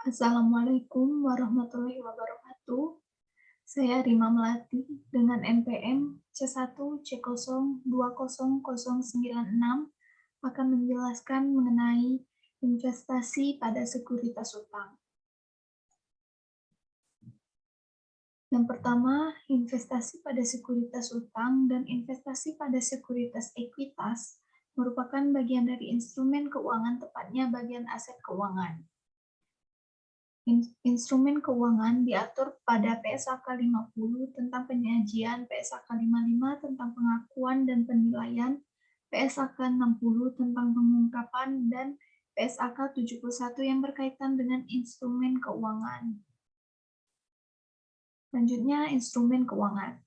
Assalamualaikum warahmatullahi wabarakatuh. Saya Rima Melati dengan NPM C1C020096 akan menjelaskan mengenai investasi pada sekuritas utang. Yang pertama, investasi pada sekuritas utang dan investasi pada sekuritas ekuitas merupakan bagian dari instrumen keuangan, tepatnya bagian aset keuangan. Instrumen keuangan diatur pada PSAK 50 tentang penyajian, PSAK 55 tentang pengakuan dan penilaian, PSAK 60 tentang pengungkapan, dan PSAK 71 yang berkaitan dengan instrumen keuangan. Selanjutnya, instrumen keuangan.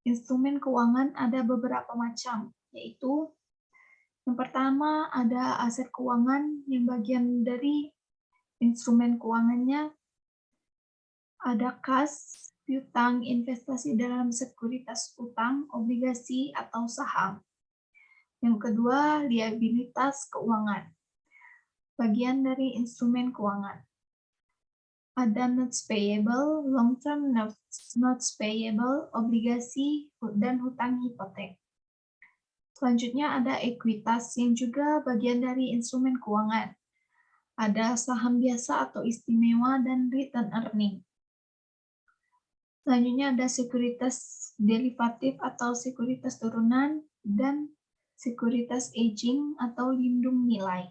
Instrumen keuangan ada beberapa macam, yaitu yang pertama ada aset keuangan yang bagian dari instrumen keuangannya ada kas, piutang, investasi dalam sekuritas utang, obligasi, atau saham. Yang kedua, liabilitas keuangan. Bagian dari instrumen keuangan. Ada notes payable, long-term notes payable, obligasi, dan hutang hipotek. Selanjutnya ada ekuitas yang juga bagian dari instrumen keuangan. Ada saham biasa atau istimewa dan return earning. Selanjutnya ada sekuritas derivatif atau sekuritas turunan dan sekuritas aging atau lindung nilai.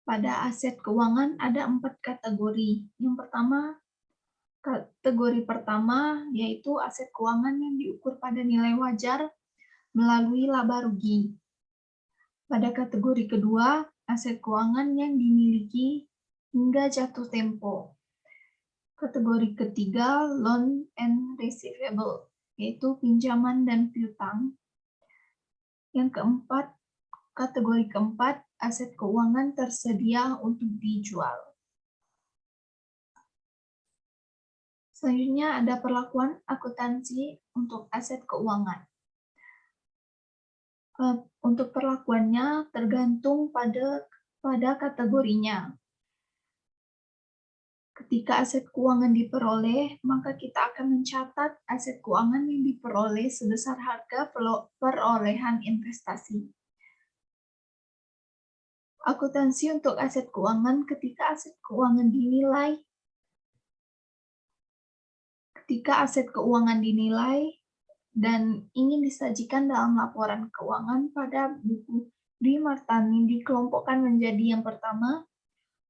Pada aset keuangan ada 4 kategori. Yang pertama, kategori pertama yaitu aset keuangan yang diukur pada nilai wajar melalui laba rugi. Pada kategori kedua, aset keuangan yang dimiliki hingga jatuh tempo. Kategori ketiga, loan and receivable, yaitu pinjaman dan piutang. Yang keempat, kategori keempat, aset keuangan tersedia untuk dijual. Selanjutnya ada perlakuan akuntansi untuk aset keuangan. Untuk perlakuannya tergantung pada kategorinya. Ketika aset keuangan diperoleh, maka kita akan mencatat aset keuangan yang diperoleh sebesar harga perolehan investasi. Akuntansi untuk aset keuangan ketika aset keuangan dinilai dan ingin disajikan dalam laporan keuangan pada buku Dimartani dikelompokkan menjadi yang pertama,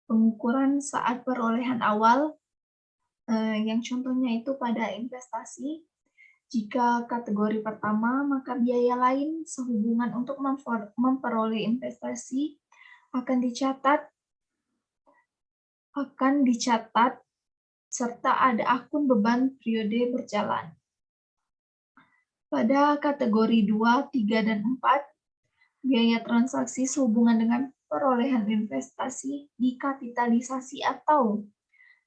pengukuran saat perolehan awal, yang contohnya itu pada investasi. Jika kategori pertama, maka biaya lain sehubungan untuk memperoleh investasi akan dicatat serta ada akun beban periode berjalan. Pada kategori 2, 3, dan 4, biaya transaksi sehubungan dengan perolehan investasi dikapitalisasi atau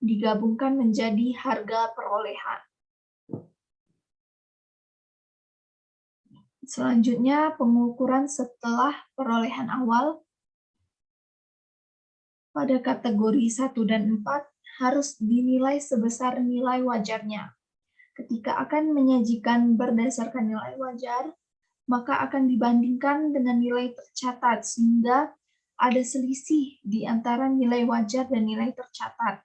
digabungkan menjadi harga perolehan. Selanjutnya, pengukuran setelah perolehan awal. Pada kategori 1 dan 4 harus dinilai sebesar nilai wajarnya. Ketika akan menyajikan berdasarkan nilai wajar, maka akan dibandingkan dengan nilai tercatat sehingga ada selisih di antara nilai wajar dan nilai tercatat.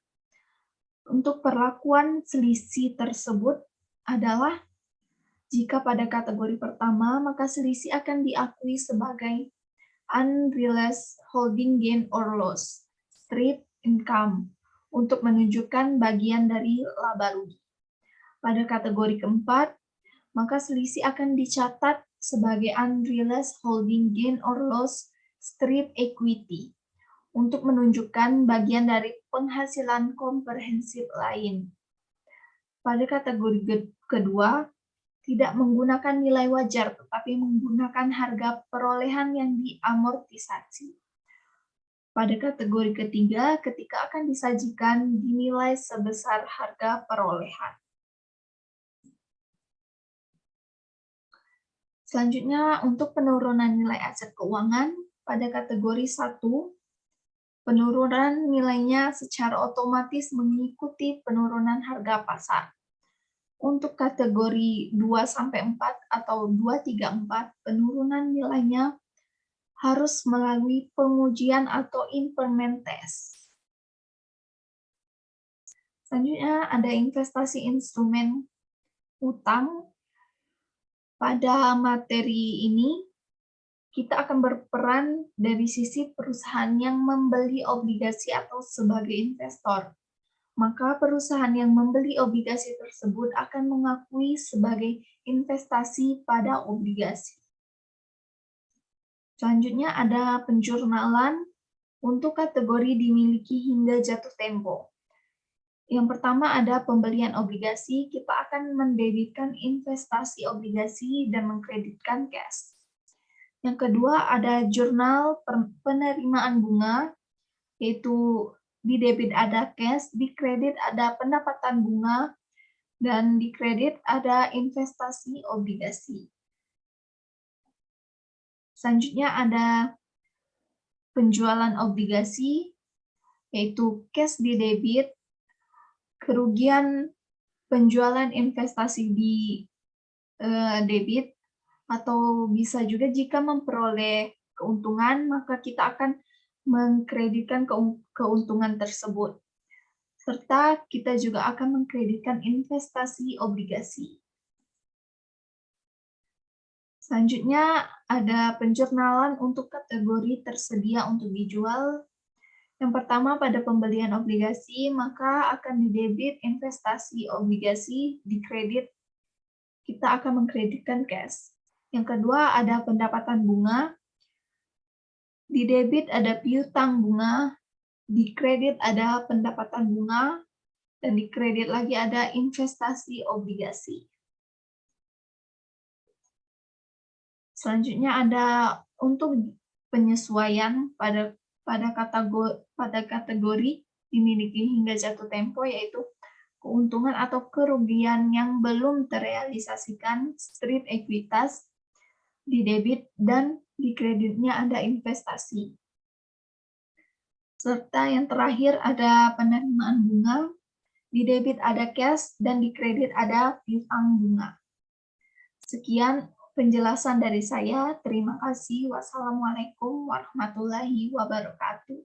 Untuk perlakuan selisih tersebut adalah jika pada kategori pertama, maka selisih akan diakui sebagai unrealized holding gain or loss, straight income, untuk menunjukkan bagian dari laba rugi. Pada kategori keempat, maka selisih akan dicatat sebagai unrealized holding gain or loss, straight equity, untuk menunjukkan bagian dari penghasilan komprehensif lain. Pada kategori kedua, tidak menggunakan nilai wajar, tetapi menggunakan harga perolehan yang diamortisasi. Pada kategori ketiga, ketika akan disajikan dinilai sebesar harga perolehan. Selanjutnya, untuk penurunan nilai aset keuangan, pada kategori 1, Penurunan nilainya secara otomatis mengikuti penurunan harga pasar. Untuk kategori 2-4 atau 2-3-4, penurunan nilainya harus melalui pengujian atau impairment test. Selanjutnya ada investasi instrumen utang. Pada materi ini, kita akan berperan dari sisi perusahaan yang membeli obligasi atau sebagai investor. Maka perusahaan yang membeli obligasi tersebut akan mengakui sebagai investasi pada obligasi. Selanjutnya ada penjurnalan untuk kategori dimiliki hingga jatuh tempo. Yang pertama ada pembelian obligasi, kita akan mendebitkan investasi obligasi dan mengkreditkan cash. Yang kedua ada jurnal penerimaan bunga, yaitu di debit ada cash, di kredit ada pendapatan bunga, dan di kredit ada investasi obligasi. Selanjutnya ada penjualan obligasi, yaitu cash di debit, kerugian penjualan investasi di debit, atau bisa juga jika memperoleh keuntungan, maka kita akan mengkreditkan keuntungan tersebut. Serta kita juga akan mengkreditkan investasi obligasi. Selanjutnya ada penjurnalan untuk kategori tersedia untuk dijual. Yang pertama pada pembelian obligasi, maka akan didebit investasi obligasi, di kredit kita akan mengkreditkan cash. Yang kedua ada pendapatan bunga, di debit ada piutang bunga, di kredit ada pendapatan bunga, dan di kredit lagi ada investasi obligasi. Selanjutnya ada untuk penyesuaian pada kategori dimiliki hingga jatuh tempo, yaitu keuntungan atau kerugian yang belum terrealisasikan, strip ekuitas, di debit, dan di kreditnya ada investasi. Serta yang terakhir ada penerimaan bunga, di debit ada cash, dan di kredit ada piutang bunga. Sekian penjelasan dari saya. Terima kasih. Wassalamualaikum warahmatullahi wabarakatuh.